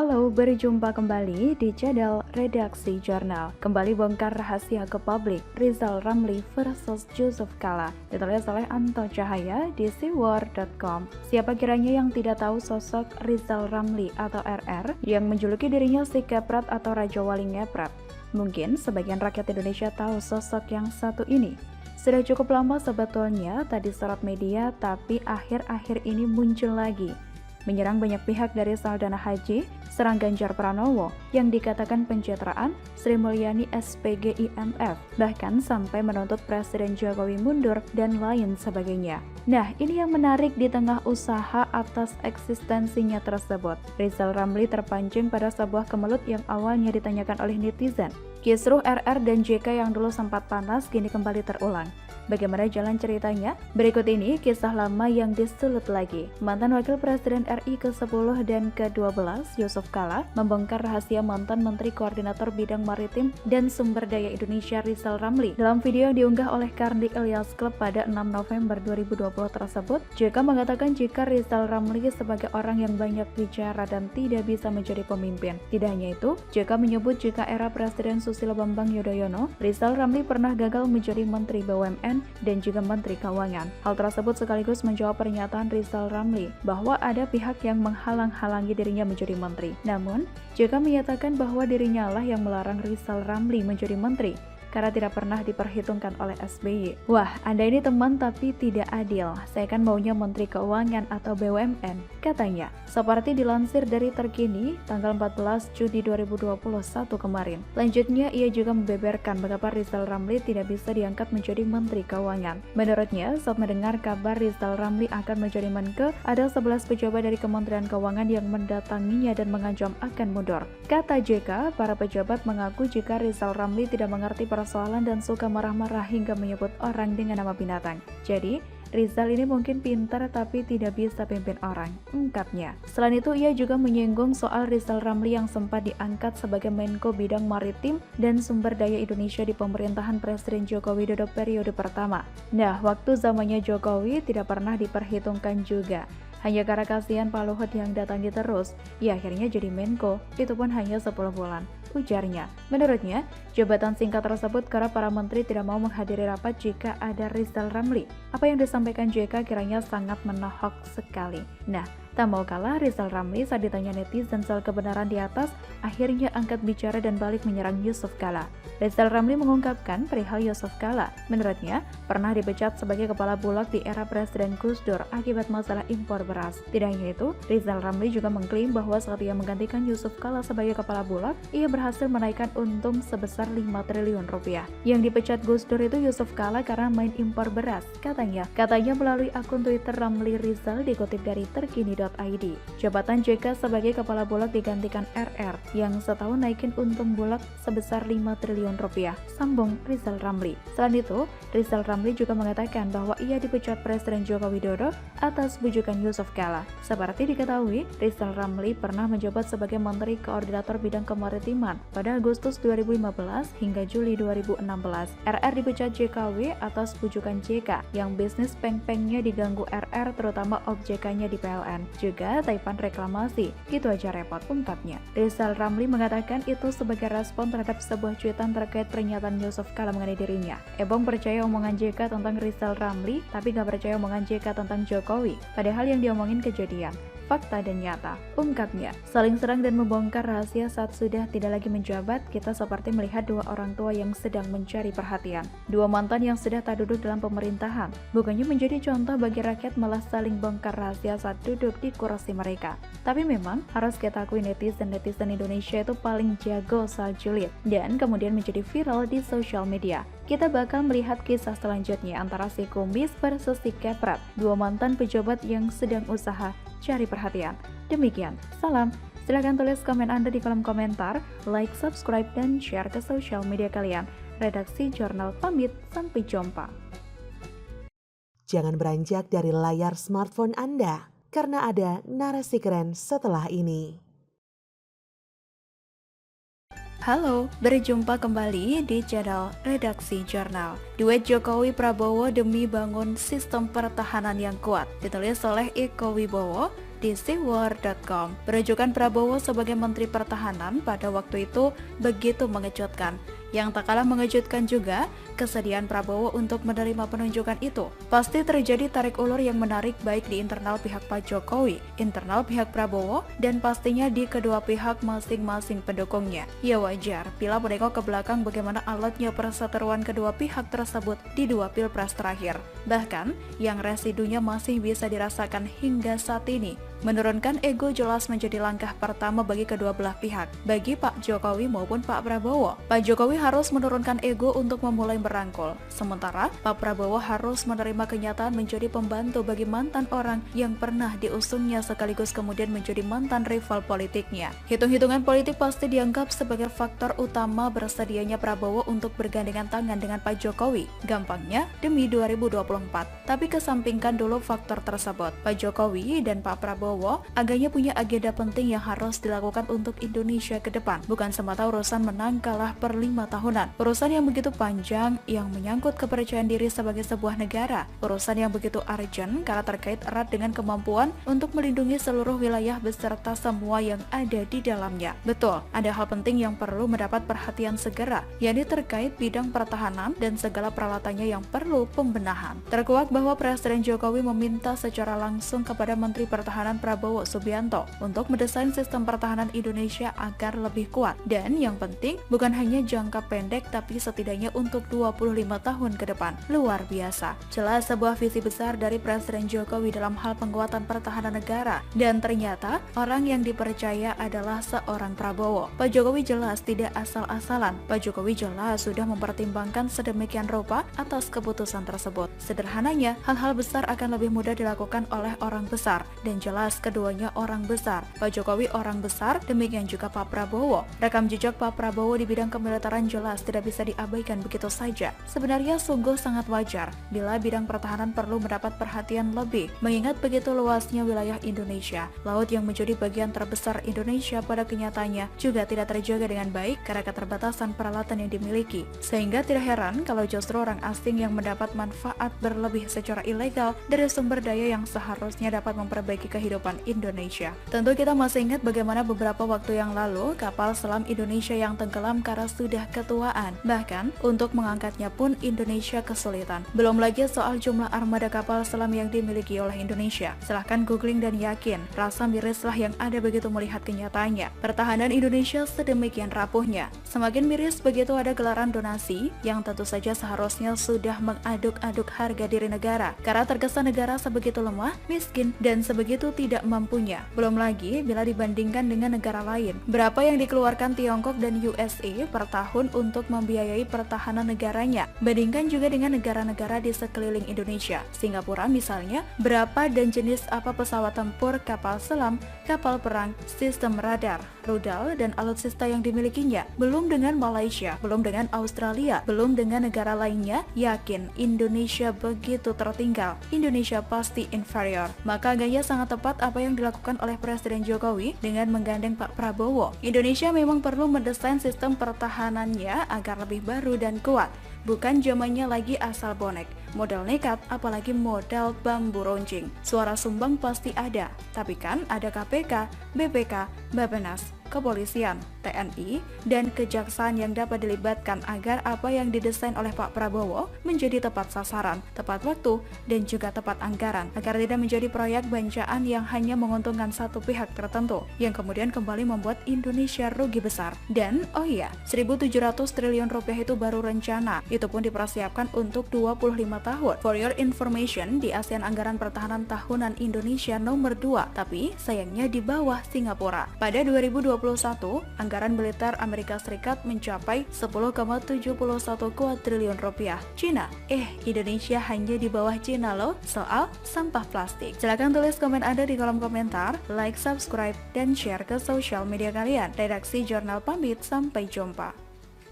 Halo, berjumpa kembali di channel Redaksi Jurnal. Kembali bongkar rahasia ke publik, Rizal Ramli versus Yusuf Kala. Ditulis oleh Anto Cahaya di siwar.com. Siapa kiranya yang tidak tahu sosok Rizal Ramli atau RR yang menjuluki dirinya si Keprat atau Raja Wali Ngeprat? Mungkin sebagian rakyat Indonesia tahu sosok yang satu ini. Sudah cukup lama sebetulnya tak disorot media, tapi akhir-akhir ini muncul lagi. Menyerang banyak pihak dari Saldana Haji, serang Ganjar Pranowo yang dikatakan pencitraan, Sri Mulyani SPG IMF, bahkan sampai menuntut Presiden Jokowi mundur dan lain sebagainya. Nah, ini yang menarik di tengah usaha atas eksistensinya tersebut. Rizal Ramli terpancing pada sebuah kemelut yang awalnya ditanyakan oleh netizen. Kisruh RR dan JK yang dulu sempat panas kini kembali terulang. Bagaimana jalan ceritanya? Berikut ini kisah lama yang disulut lagi. Mantan Wakil Presiden RI ke-10 dan ke-12, Yusuf Kala, membongkar rahasia mantan Menteri Koordinator Bidang Maritim dan Sumber Daya Indonesia Rizal Ramli. Dalam video yang diunggah oleh Karnik Ilyas Club pada 6 November 2020 tersebut, JK mengatakan jika Rizal Ramli sebagai orang yang banyak bicara dan tidak bisa menjadi pemimpin. Tidak hanya itu, JK menyebut jika era Presiden Susilo Bambang Yudhoyono, Rizal Ramli pernah gagal menjadi Menteri BUMN dan juga Menteri Keuangan. Hal tersebut sekaligus menjawab pernyataan Rizal Ramli bahwa ada pihak yang menghalang-halangi dirinya menjadi menteri. Namun, JK menyatakan bahwa dirinya lah yang melarang Rizal Ramli menjadi menteri karena tidak pernah diperhitungkan oleh SBY. Wah, Anda ini teman tapi tidak adil. Saya kan maunya Menteri Keuangan atau BUMN, katanya. Seperti dilansir dari Terkini, tanggal 14 Juni 2021 kemarin. Lanjutnya, ia juga membeberkan mengapa Rizal Ramli tidak bisa diangkat menjadi Menteri Keuangan. Menurutnya, saat mendengar kabar Rizal Ramli akan menjadi Menke, ada 11 pejabat dari Kementerian Keuangan yang mendatanginya dan mengancam akan mundur. Kata JK, para pejabat mengaku jika Rizal Ramli tidak mengerti persoalan dan suka marah-marah hingga menyebut orang dengan nama binatang. Jadi, Rizal ini mungkin pintar tapi tidak bisa pimpin orang, ungkapnya. Selain itu, ia juga menyinggung soal Rizal Ramli yang sempat diangkat sebagai Menko Bidang Maritim dan Sumber Daya Indonesia di pemerintahan Presiden Joko Widodo periode pertama. Nah, waktu zamannya Jokowi tidak pernah diperhitungkan juga. Hanya karena kasihan Pak Luhut yang datangi terus, ia akhirnya jadi Menko, itu pun hanya 10 bulan, ujarnya. Menurutnya, jabatan singkat tersebut karena para menteri tidak mau menghadiri rapat jika ada Rizal Ramli. Apa yang disampaikan JK kiranya sangat menohok sekali. Nah, tak mau kalah, Rizal Ramli saat ditanya netizen soal kebenaran di atas, akhirnya angkat bicara dan balik menyerang Yusuf Kala. Rizal Ramli mengungkapkan perihal Yusuf Kala. Menurutnya, pernah dipecat sebagai kepala Bulog di era Presiden Gus Dur akibat masalah impor beras. Tidak hanya itu, Rizal Ramli juga mengklaim bahwa saat ia menggantikan Yusuf Kala sebagai kepala Bulog, ia berhasil menaikkan untung sebesar 5 triliun rupiah. Yang dipecat Gus Dur itu Yusuf Kala karena main impor beras. Katanya melalui akun Twitter Ramli Rizal dikutip dari terkini.id. Jabatan JK sebagai kepala Bulog digantikan RR yang setahun naikin untung Bulog sebesar 5 triliun rupiah, sambung Rizal Ramli. Selain itu, Rizal Ramli juga mengatakan bahwa ia dipecat Presiden Joko Widodo atas bujukan Yusuf Kala. Seperti diketahui, Rizal Ramli pernah menjabat sebagai Menteri Koordinator Bidang Kemaritiman pada Agustus 2015 hingga Juli 2016. RR dipecat JKW atas bujukan JK yang bisnis peng-pengnya diganggu RR, terutama OBJK-nya di PLN, juga taipan reklamasi. Gitu aja repot, ungkapnya. Rizal Ramli mengatakan itu sebagai respon terhadap sebuah cuitan terkait pernyataan Yusuf Kala mengenai dirinya. Ebong percaya omongan JK tentang Rizal Ramli, tapi gak percaya omongan JK tentang Jokowi. Padahal yang diomongin kejadian, fakta dan nyata, ungkapnya. Saling serang dan membongkar rahasia saat sudah tidak lagi menjabat, kita seperti melihat dua orang tua yang sedang mencari perhatian. Dua mantan yang sudah tak duduk dalam pemerintahan. Bukannya menjadi contoh bagi rakyat, malah saling bongkar rahasia saat duduk di kursi mereka. Tapi memang harus kita akui netizen Indonesia itu paling jago soal julid dan kemudian menjadi viral di sosial media. Kita bakal melihat kisah selanjutnya antara si kumis versus si keprat, dua mantan pejabat yang sedang usaha cari perhatian. Demikian, salam. Silahkan tulis komen Anda di kolom komentar, like, subscribe, dan share ke sosial media kalian. Redaksi Jurnal pamit, sampai jumpa. Jangan beranjak dari layar smartphone Anda, karena ada narasi keren setelah ini. Halo, berjumpa kembali di channel Redaksi Jurnal. Duet Jokowi Prabowo demi bangun sistem pertahanan yang kuat, ditulis oleh Iko Wibowo di SeaWar.com. Penunjukan Prabowo sebagai Menteri Pertahanan pada waktu itu begitu mengejutkan. Yang tak kalah mengejutkan juga, kesediaan Prabowo untuk menerima penunjukan itu. Pasti terjadi tarik ulur yang menarik baik di internal pihak Pak Jokowi, internal pihak Prabowo, dan pastinya di kedua pihak masing-masing pendukungnya. Ya wajar, bila menengok ke belakang bagaimana alatnya perseteruan kedua pihak tersebut di dua pilpres terakhir. Bahkan, yang residunya masih bisa dirasakan hingga saat ini. Menurunkan ego jelas menjadi langkah pertama bagi kedua belah pihak, bagi Pak Jokowi maupun Pak Prabowo. Pak Jokowi harus menurunkan ego untuk memulai merangkul, sementara Pak Prabowo harus menerima kenyataan menjadi pembantu bagi mantan orang yang pernah diusungnya sekaligus kemudian menjadi mantan rival politiknya. Hitung-hitungan politik pasti dianggap sebagai faktor utama bersedianya Prabowo untuk bergandengan tangan dengan Pak Jokowi, gampangnya demi 2024. Tapi kesampingkan dulu faktor tersebut, Pak Jokowi dan Pak Prabowo agaknya punya agenda penting yang harus dilakukan untuk Indonesia ke depan, bukan semata urusan menang kalah per 5 tahunan. Urusan yang begitu panjang yang menyangkut kepercayaan diri sebagai sebuah negara, urusan yang begitu urgent karena terkait erat dengan kemampuan untuk melindungi seluruh wilayah beserta semua yang ada di dalamnya. Betul, ada hal penting yang perlu mendapat perhatian segera, yakni terkait bidang pertahanan dan segala peralatannya yang perlu pembenahan. Terkuak bahwa Presiden Jokowi meminta secara langsung kepada Menteri Pertahanan Prabowo Subianto untuk mendesain sistem pertahanan Indonesia agar lebih kuat, dan yang penting bukan hanya jangka pendek tapi setidaknya untuk 25 tahun ke depan. Luar biasa. Jelas sebuah visi besar dari Presiden Jokowi dalam hal penguatan pertahanan negara, dan ternyata orang yang dipercaya adalah seorang Prabowo. Pak Jokowi jelas tidak asal-asalan. Pak Jokowi jelas sudah mempertimbangkan sedemikian rupa atas keputusan tersebut. Sederhananya, hal-hal besar akan lebih mudah dilakukan oleh orang besar, dan jelas keduanya orang besar. Pak Jokowi orang besar, demikian juga Pak Prabowo. Rekam jejak Pak Prabowo di bidang kemiliteran jelas tidak bisa diabaikan begitu saja. Sebenarnya sungguh sangat wajar bila bidang pertahanan perlu mendapat perhatian lebih, mengingat begitu luasnya wilayah Indonesia. Laut yang menjadi bagian terbesar Indonesia pada kenyataannya juga tidak terjaga dengan baik karena keterbatasan peralatan yang dimiliki. Sehingga tidak heran kalau justru orang asing yang mendapat manfaat berlebih secara ilegal dari sumber daya yang seharusnya dapat memperbaiki kehidupan Indonesia. Tentu kita masih ingat bagaimana beberapa waktu yang lalu kapal selam Indonesia yang tenggelam karena sudah ketuaan. Bahkan untuk mengangkatnya pun Indonesia kesulitan. Belum lagi soal jumlah armada kapal selam yang dimiliki oleh Indonesia. Silahkan googling dan yakin, rasa mirislah yang ada begitu melihat kenyataannya. Pertahanan Indonesia sedemikian rapuhnya. Semakin miris begitu ada gelaran donasi yang tentu saja seharusnya sudah mengaduk-aduk harga diri negara. Karena terkesan negara sebegitu lemah, miskin, dan sebegitu tidak mampunya. Belum lagi bila dibandingkan dengan negara lain. Berapa yang dikeluarkan Tiongkok dan USA per tahun untuk membiayai pertahanan negaranya? Bandingkan juga dengan negara-negara di sekeliling Indonesia. Singapura misalnya, berapa dan jenis apa pesawat tempur, kapal selam, kapal perang, sistem radar, rudal, dan alutsista yang dimilikinya. Belum dengan Malaysia, belum dengan Australia, belum dengan negara lainnya. Yakin Indonesia begitu tertinggal. Indonesia pasti inferior. Maka agaknya sangat tepat apa yang dilakukan oleh Presiden Jokowi dengan menggandeng Pak Prabowo. Indonesia memang perlu mendesain sistem pertahanannya agar lebih baru dan kuat. Bukan zamannya lagi asal bonek, modal nekat, apalagi modal bambu runcing. Suara sumbang pasti ada, tapi kan ada KPK, BPK, Bappenas, kepolisian, TNI, dan kejaksaan yang dapat dilibatkan agar apa yang didesain oleh Pak Prabowo menjadi tepat sasaran, tepat waktu, dan juga tepat anggaran, agar tidak menjadi proyek bancaan yang hanya menguntungkan satu pihak tertentu, yang kemudian kembali membuat Indonesia rugi besar. Dan, oh iya, 1.700 triliun rupiah itu baru rencana, itu pun dipersiapkan untuk 25 tahun. For your information, di ASEAN anggaran pertahanan tahunan Indonesia nomor 2, tapi sayangnya di bawah Singapura. Pada 2021, anggaran militer Amerika Serikat mencapai 10,71 kuadriliun rupiah. Cina, Indonesia hanya di bawah Cina loh soal sampah plastik. Silahkan tulis komen Anda di kolom komentar, like, subscribe, dan share ke sosial media kalian. Redaksi Jurnal pamit, sampai jumpa.